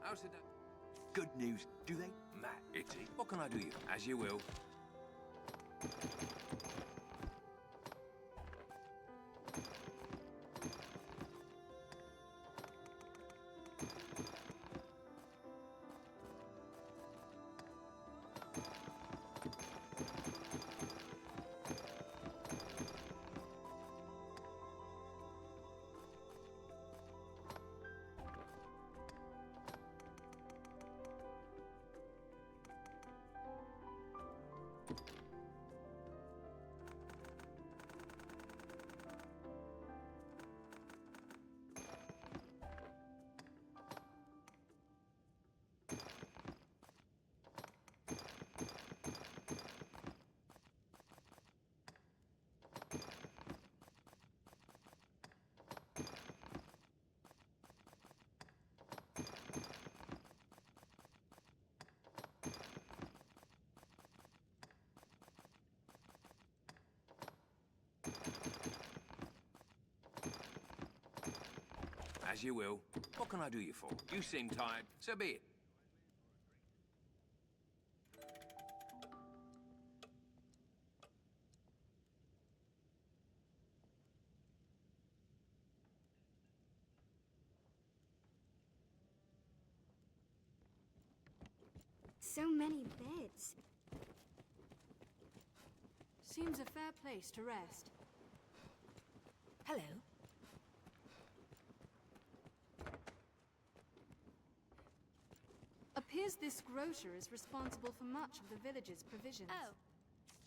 How's the day? Good news. Do they? Matt, Itty. What can I do you? As you will. As you will. What can I do you for? You seem tired, so be it. So many beds. Seems a fair place to rest. Hello. Appears this grocer is responsible for much of the village's provisions. Oh.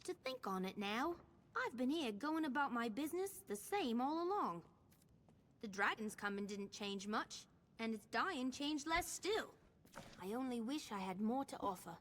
To think on it now, I've been here going about my business the same all along. The dragon's coming didn't change much, and its dying changed less still. I only wish I had more to offer.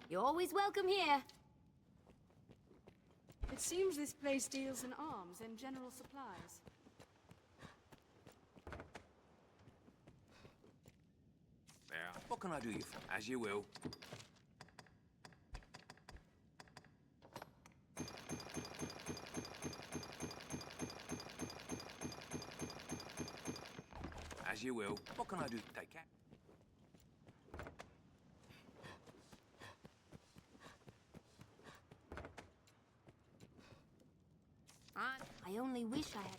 You're always welcome here. It seems this place deals in arms and general supplies. There. What can I do you for? As you will. As you will. What can I do? Take care. I only wish I had...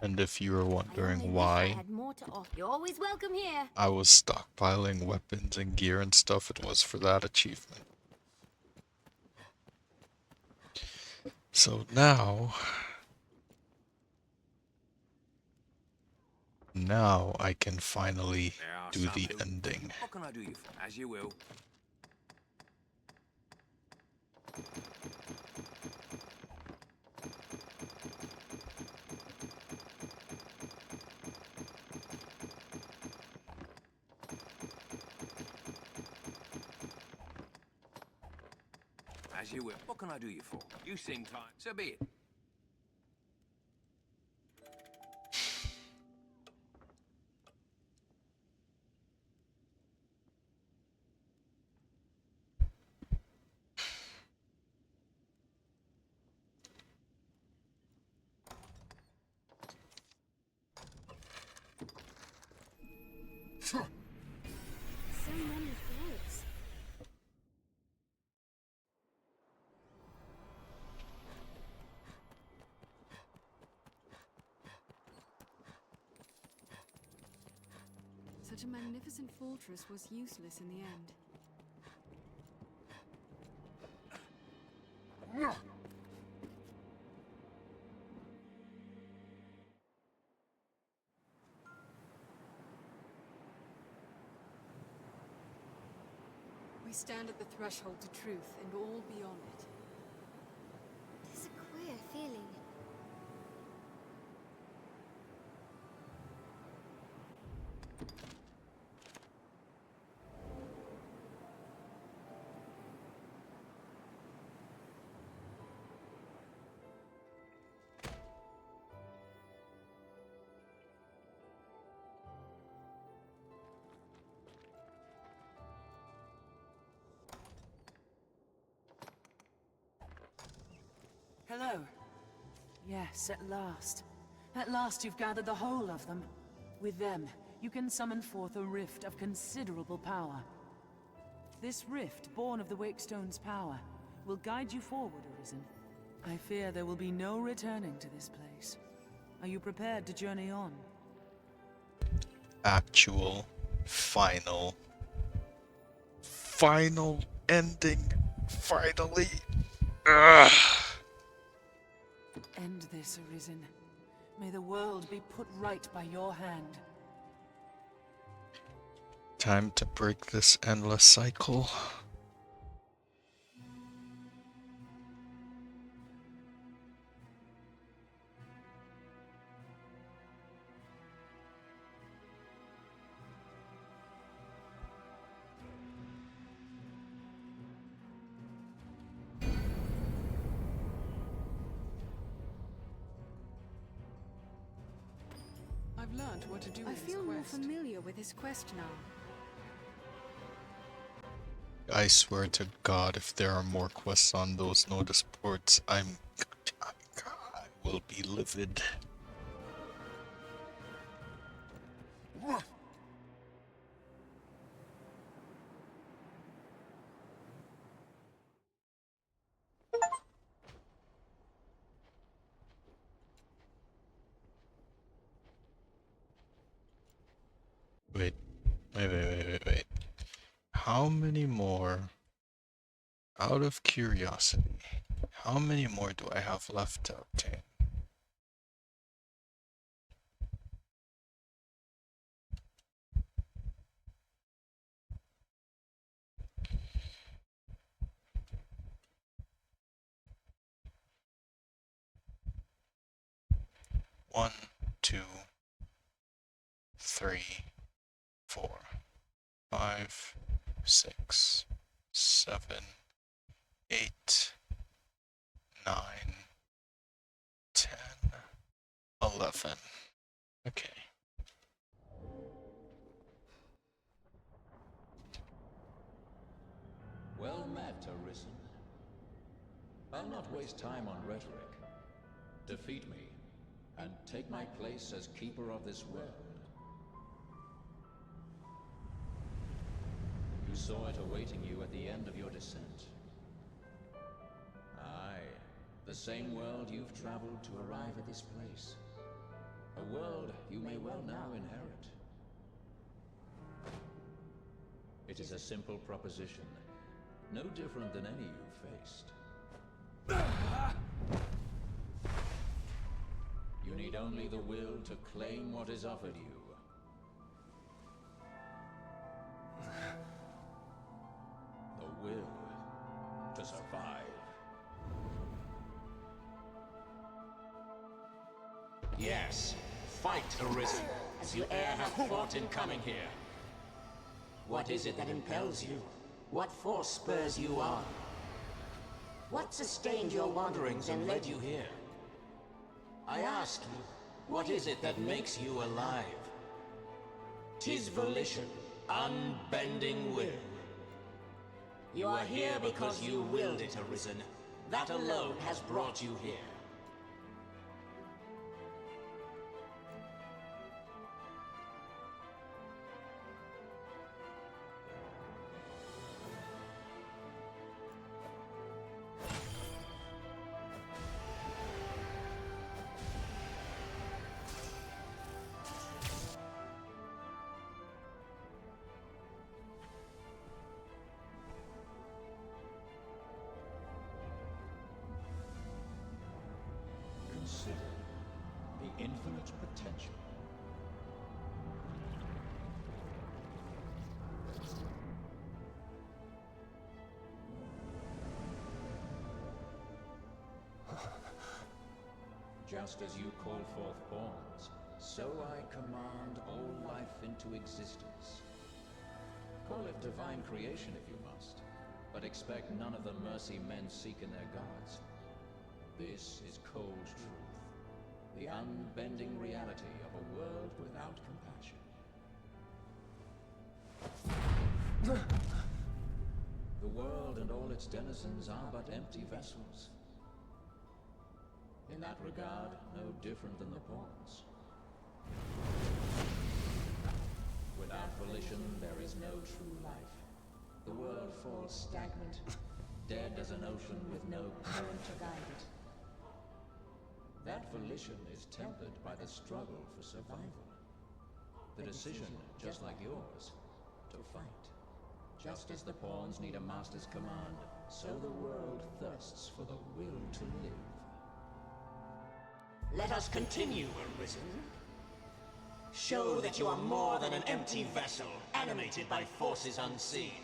And if you were wondering why You're always welcome here. I was stockpiling weapons and gear and stuff, it was for that achievement. So now I can finally do the ending. What can I do you for? As you will. As you will. What can I do you for? You seem tired. So be it. So many beds. Such a magnificent fortress was useless in the end. We stand at the threshold to truth and all beyond it. There's a queer feeling. Hello. Yes, at last. At last you've gathered the whole of them. With them, you can summon forth a rift of considerable power. This rift, born of the Wakestone's power, will guide you forward, Arisen. I fear there will be no returning to this place. Are you prepared to journey on? Actual, final ending. Finally. Ugh. End this, Arisen. May the world be put right by your hand. Time to break this endless cycle. I've learned what to do with this quest. I feel more familiar with this quest now. I swear to God, if there are more quests on those notice boards, I will be livid. Wait. How many more, out of curiosity, how many more do I have left to obtain? One, 2, 3, 4, 5, 6, 7, 8, 9, 10, 11. Okay. Well met, Arisen. I'll not waste time on rhetoric. Defeat me, and take my place as keeper of this world. You saw it awaiting you at the end of your descent. Aye, the same world you've traveled to arrive at this place. A world you may well now inherit. It is a simple proposition, no different than any you've faced. You need only the will to claim what is offered you. The will to survive. Yes, fight, Arisen, as you e'er have fought in coming here. What is it that impels you? What force spurs you on? What sustained your wanderings and led you here? I ask you, what is it that makes you alive? 'Tis volition, unbending will. You are here because you willed it, Arisen. That alone has brought you here. Consider the infinite potential. Just as you call forth pawns, so I command all life into existence. Call it divine creation if you must, but expect none of the mercy men seek in their gods. This is cold truth, the unbending reality of a world without compassion. The world and all its denizens are but empty vessels. In that regard, no different than the pawns. Without volition, there is no true life. The world falls stagnant, dead as an ocean with no current to guide it. That volition is tempered by the struggle for survival. The decision, just like yours, to fight. Just as the pawns need a master's command, so the world thirsts for the will to live. Let us continue, Arisen. Show that you are more than an empty vessel, animated by forces unseen.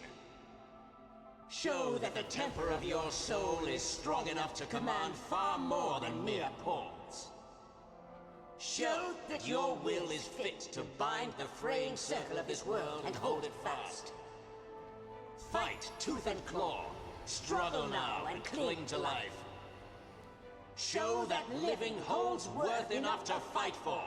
Show that the temper of your soul is strong enough to command far more than mere pawns. Show that your will is fit to bind the fraying circle of this world and hold it fast. Fight tooth and claw, struggle now and cling to life. Show that living holds worth enough to fight for.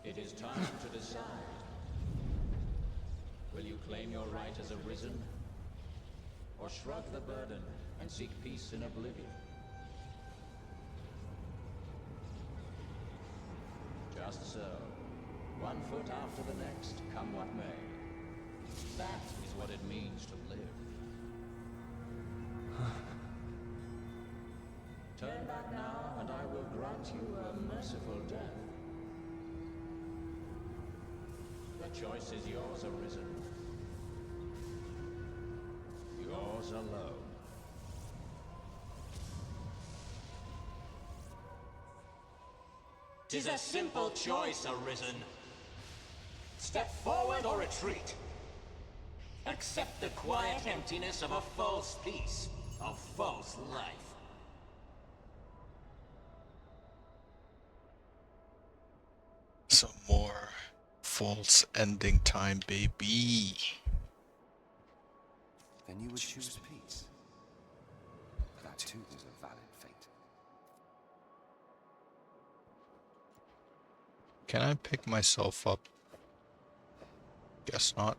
It is time to decide. Will you claim your right as Arisen? Or shrug the burden and seek peace in oblivion? Just so. One foot after the next, come what may. That is what it means to live. Turn back now, and I will grant you a merciful death. The choice is yours, Arisen. Yours alone. 'Tis a simple choice, Arisen. Step forward or retreat. Accept the quiet emptiness of a false peace, a false life. Some more false ending time, baby. Then you would choose peace. That too is a valid fate. Can I pick myself up? Guess not.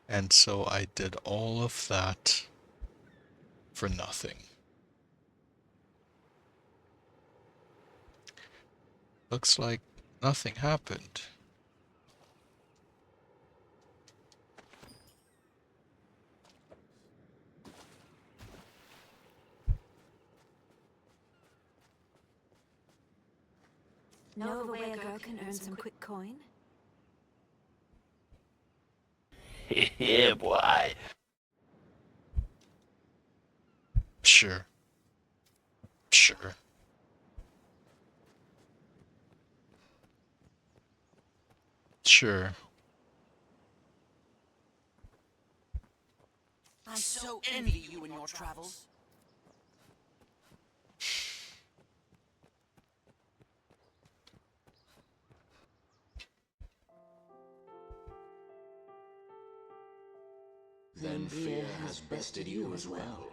And so I did all of that for nothing. Looks like nothing happened. Know of a way a girl can earn some quick coin? Yeah, boy. Sure. Sure. Sure. I so envy you in your travels. Then fear has bested you as well.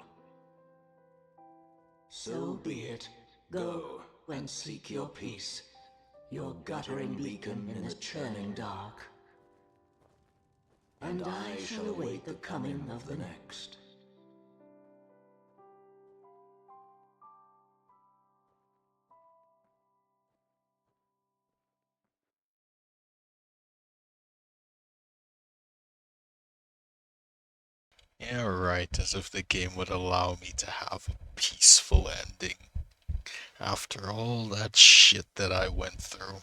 So be it. Go and seek your peace, your guttering beacon in the churning dark. And I shall await the coming of the next. Yeah, right, as if the game would allow me to have a peaceful ending after all that shit that I went through.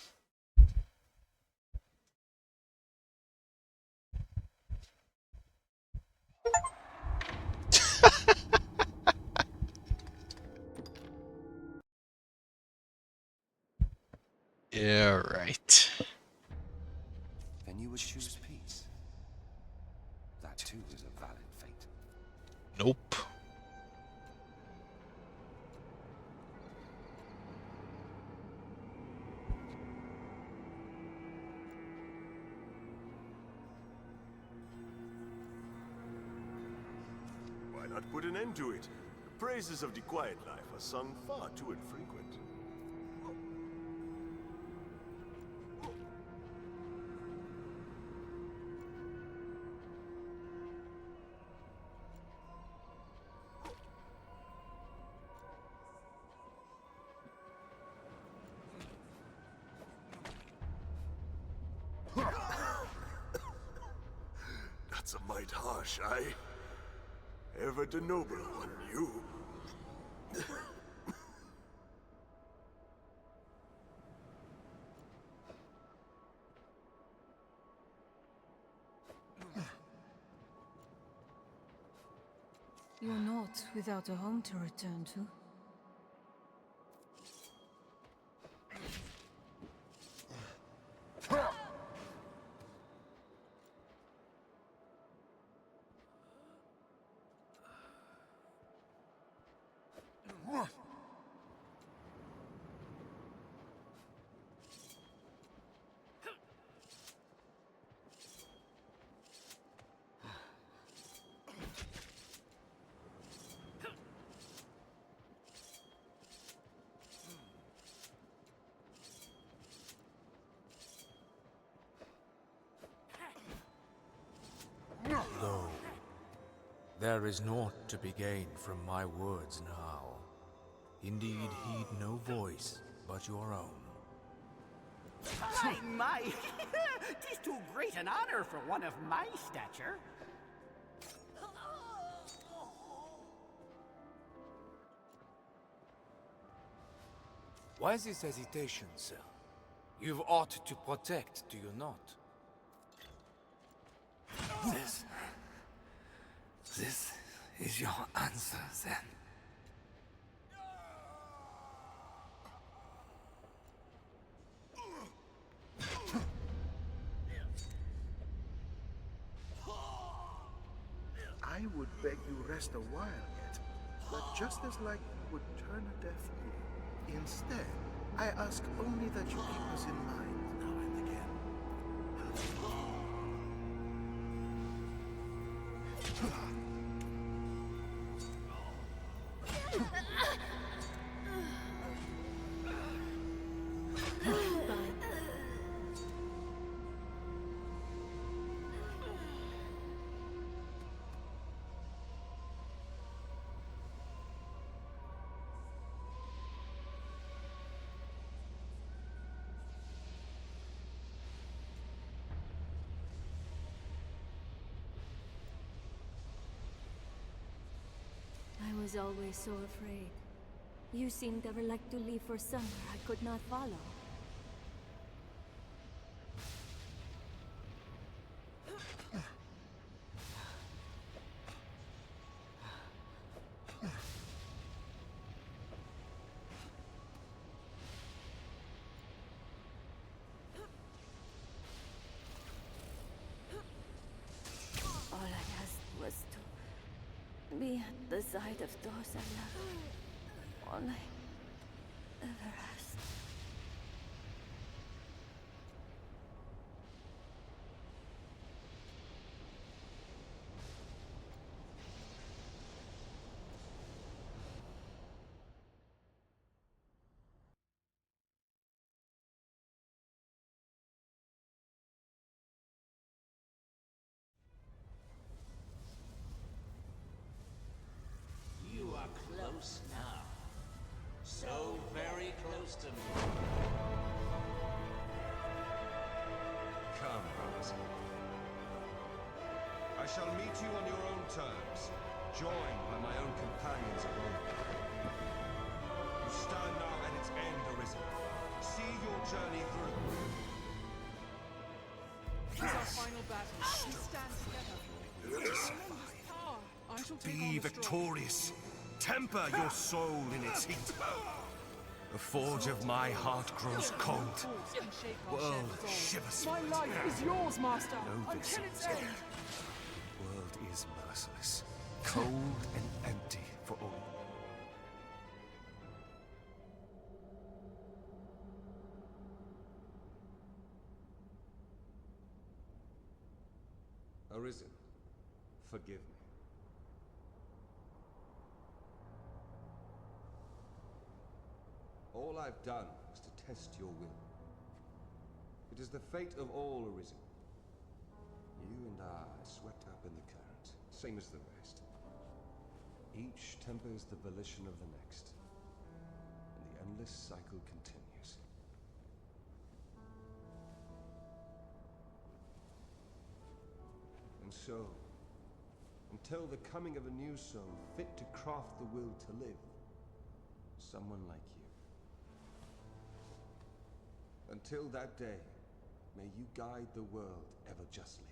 Yeah, right. Then you would choose peace. That too is a valid fate. Nope. Why not put an end to it? The praises of the quiet life are sung far too infrequent. That's a mite harsh, aye? Ever the noble one, you. You're not without a home to return to. Lo, there is naught to be gained from my words now. Indeed, heed no voice but your own. My! 'Tis too great an honor for one of my stature. Why this hesitation, sir? You've aught to protect, do you not? This is your answer, then. I would beg you rest a while yet, but just as like you would turn a deaf ear. Instead, I ask only that you keep us in mind now and again. I was always so afraid. You seemed ever like to leave for somewhere I could not follow. be at the side of those I love. All I ever asked. You are close now. So very close to me. Come, Arisen. I shall meet you on your own terms, joined by my own companions of old. You stand now at its end, Arisen. See your journey through. This is our final battle. We stand together. Tremendous power. I shall take on Be the strong. victorious. Temper your soul in its heat. The forge of my heart grows cold. World shivers. My life is yours, Master, Know this, until its end. World is merciless, cold and empty for all. Arisen, forgive me. All I've done was to test your will. It is the fate of all Arisen. You and I swept up in the current, same as the rest. Each tempers the volition of the next, and the endless cycle continues. And so, until the coming of a new soul fit to craft the will to live, someone like you. Until that day, may you guide the world ever justly.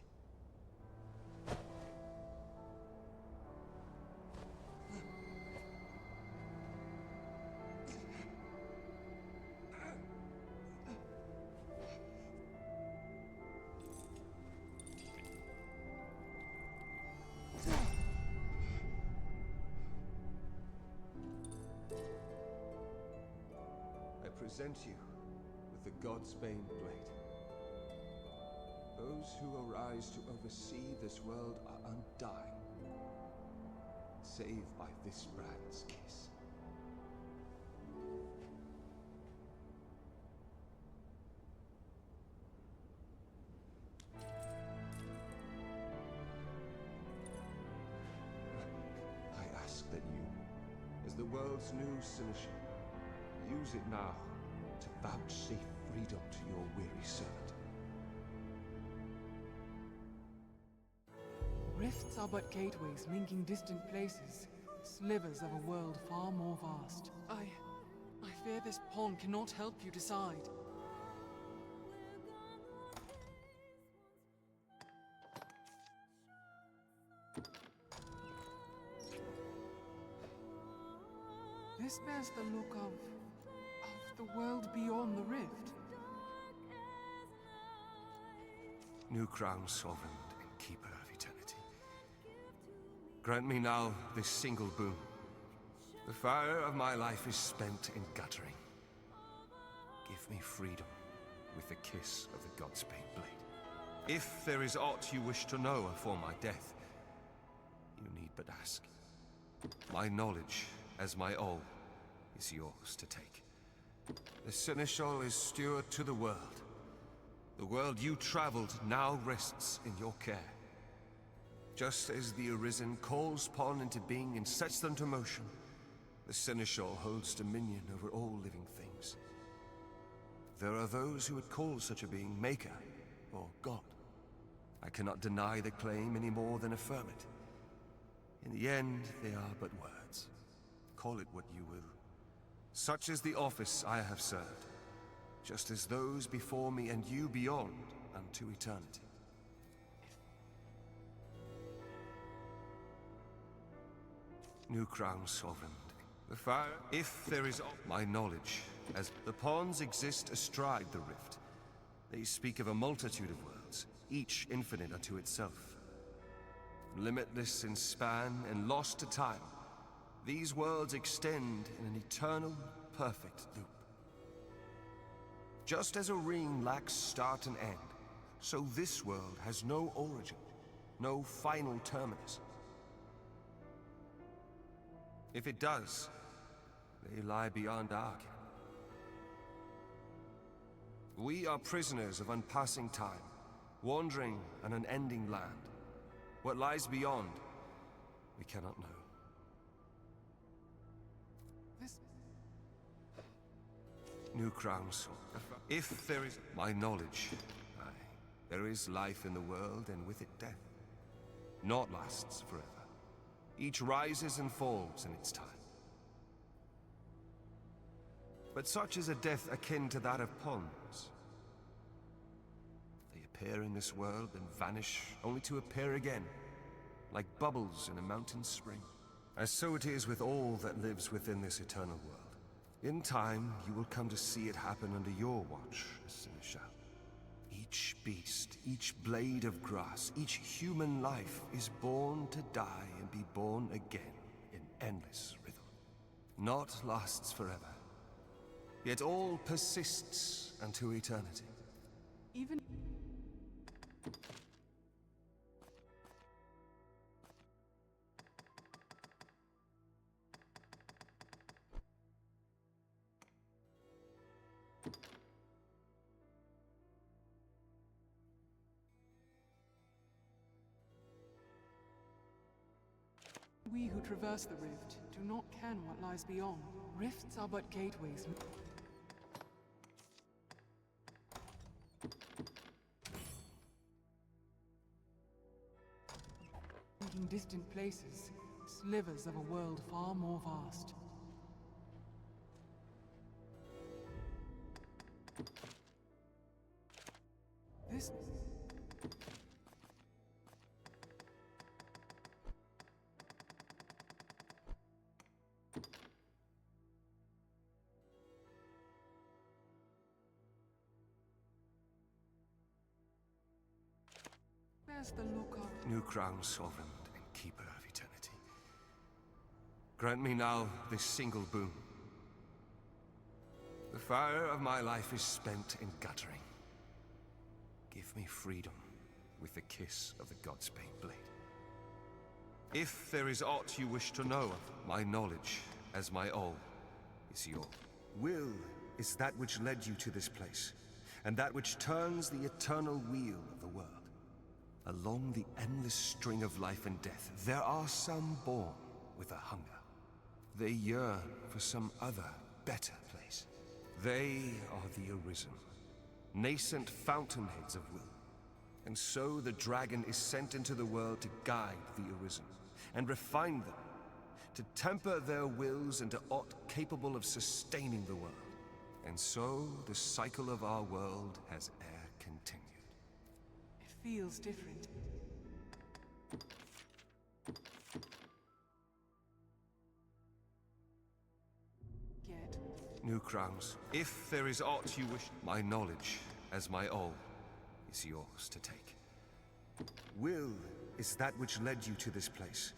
I present you with the Godsbane blade. Those who arise to oversee this world are undying, save by this brand's kiss. I ask that you, as the world's new seneschal, use it now to vouchsafe freedom to your weary servant. Rifts are but gateways linking distant places, slivers of a world far more vast. I fear this pawn cannot help you decide. This bears the look of the world beyond the rift. New crown sovereign and keeper of eternity. Grant me now this single boon. The fire of my life is spent in guttering. Give me freedom with the kiss of the Godsbane blade. If there is aught you wish to know afore my death, you need but ask. My knowledge, as my all, is yours to take. The Seneschal is steward to the world. The world you traveled now rests in your care. Just as the Arisen calls pawn into being and sets them to motion, the Seneschal holds dominion over all living things. There are those who would call such a being Maker or God. I cannot deny the claim any more than affirm it. In the end, they are but words. Call it what you will. Such is the office I have served, just as those before me and you beyond unto eternity. New crown sovereign. The fire, if there is my knowledge, as the pawns exist astride the rift. They speak of a multitude of worlds, each infinite unto itself. limitless in span and lost to time, these worlds extend in an eternal, perfect loop. Just as a ring lacks start and end, so this world has no origin, no final terminus. If it does, they lie beyond our ken. We are prisoners of unpassing time, wandering an unending land. What lies beyond, we cannot know. New crowns. If there is my knowledge, aye, there is life in the world, and with it death. Naught lasts forever. Each rises and falls in its time. But such is a death akin to that of ponds. They appear in this world and vanish, only to appear again, like bubbles in a mountain spring. As so it is with all that lives within this eternal world. In time, you will come to see it happen under your watch, as Seneschal. Each beast, each blade of grass, each human life is born to die and be born again in endless rhythm. Naught lasts forever, yet all persists unto eternity. Even... We who traverse the rift do not ken what lies beyond. Rifts are but gateways. In distant places, slivers of a world far more vast. This... There's the look of... New crown, sovereign and keeper of eternity. Grant me now this single boon. The fire of my life is spent in guttering. Give me freedom with the kiss of the Godspade blade. If there is aught you wish to know of, my knowledge, as my all, is your will is that which led you to this place, and that which turns the eternal wheel of the world. Along the endless string of life and death, there are some born with a hunger. They yearn for some other, better place. They are the Arisen, nascent fountainheads of will. And so the dragon is sent into the world to guide the Arisen, and refine them, to temper their wills into aught capable of sustaining the world. And so the cycle of our world has e'er continued. It feels different. Yet... New crowns. If there is aught you wish, my knowledge, as my all, is yours to take. Will is that which led you to this place.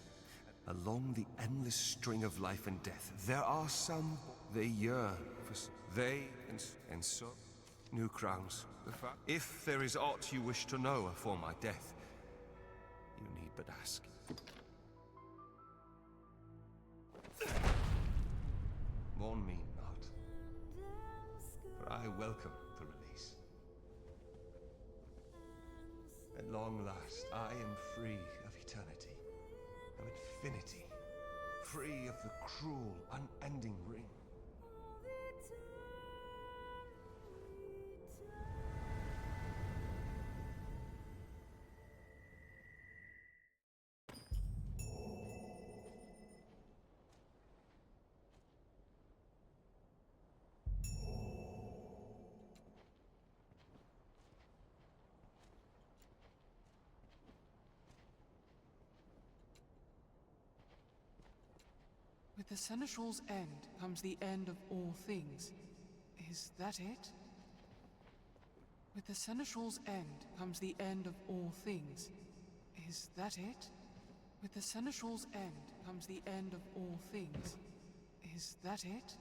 Along the endless string of life and death, there are some, they yearn for, and so, new crowns. If there is aught you wish to know afore my death, you need but ask. Mourn me not, for I welcome the release. At long last, I am free of eternity, of infinity, free of the cruel, unending ring. With the Seneschal's end comes the end of all things. Is that it? With the Seneschal's end comes the end of all things. Is that it? With the Seneschal's end comes the end of all things. Is that it?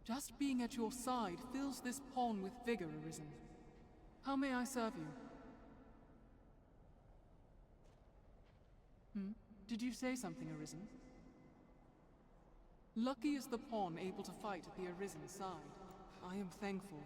Just being at your side fills this pawn with vigor, Arisen. How may I serve you? Did you say something, Arisen? Lucky is the pawn able to fight at the Arisen side. I am thankful.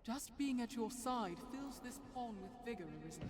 Just being at your side fills this pawn with vigor, Arisen.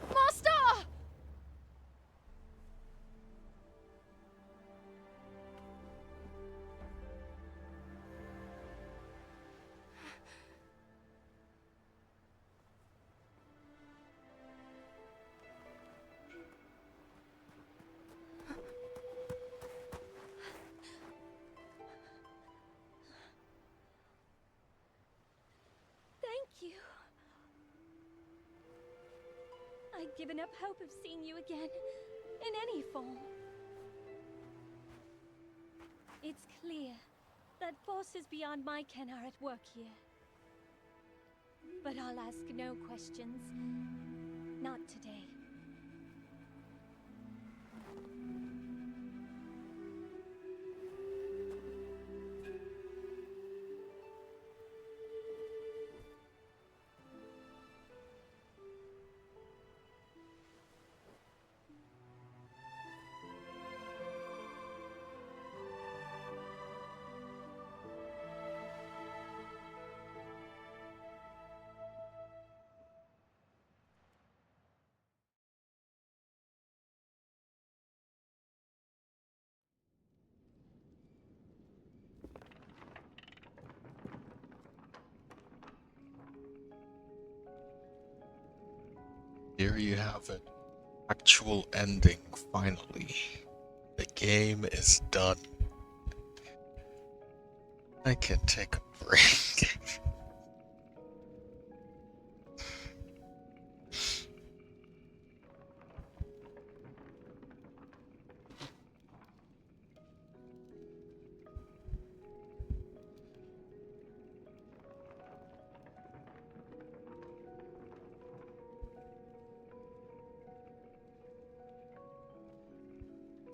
Master! Thank you. I'd given up hope of seeing you again, in any form. It's clear that forces beyond my ken are at work here. But I'll ask no questions. Not today. Here you have it. Actual ending, finally. The game is done. I can take a break.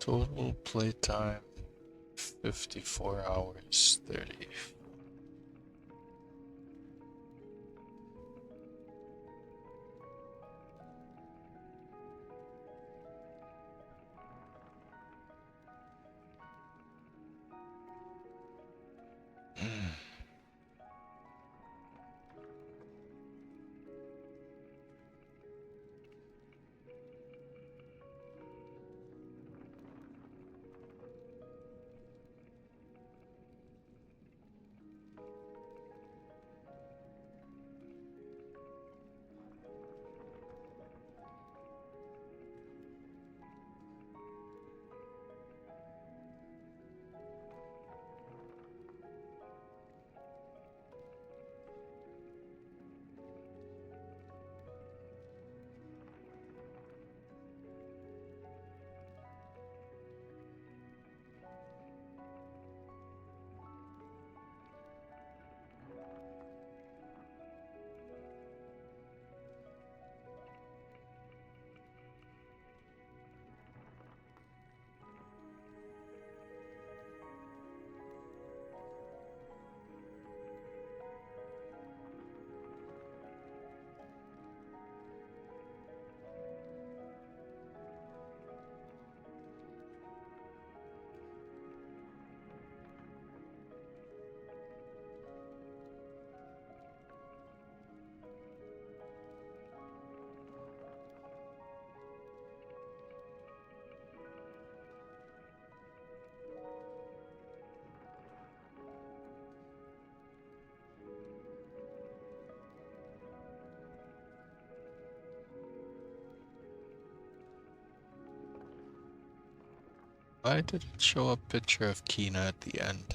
Total playtime 54 hours 30. Why did it show a picture of Kina at the end?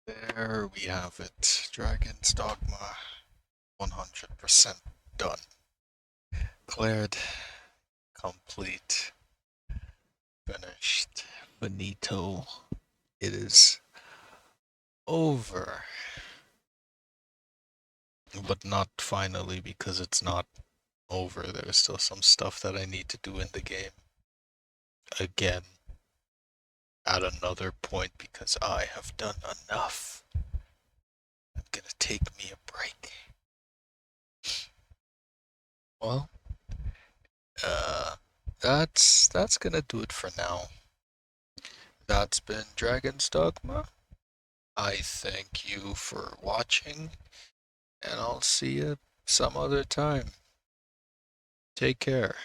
There we have it. Dragon's Dogma. 100% done. Cleared. Complete. Finished. Finito. It is over. But not finally, because it's not over. There's still some stuff that I need to do in the game. Again. At another point, because I have done enough. I'm gonna take me a break. Well, that's gonna do it for now. That's been Dragon's Dogma. I thank you for watching, and I'll see you some other time. Take care.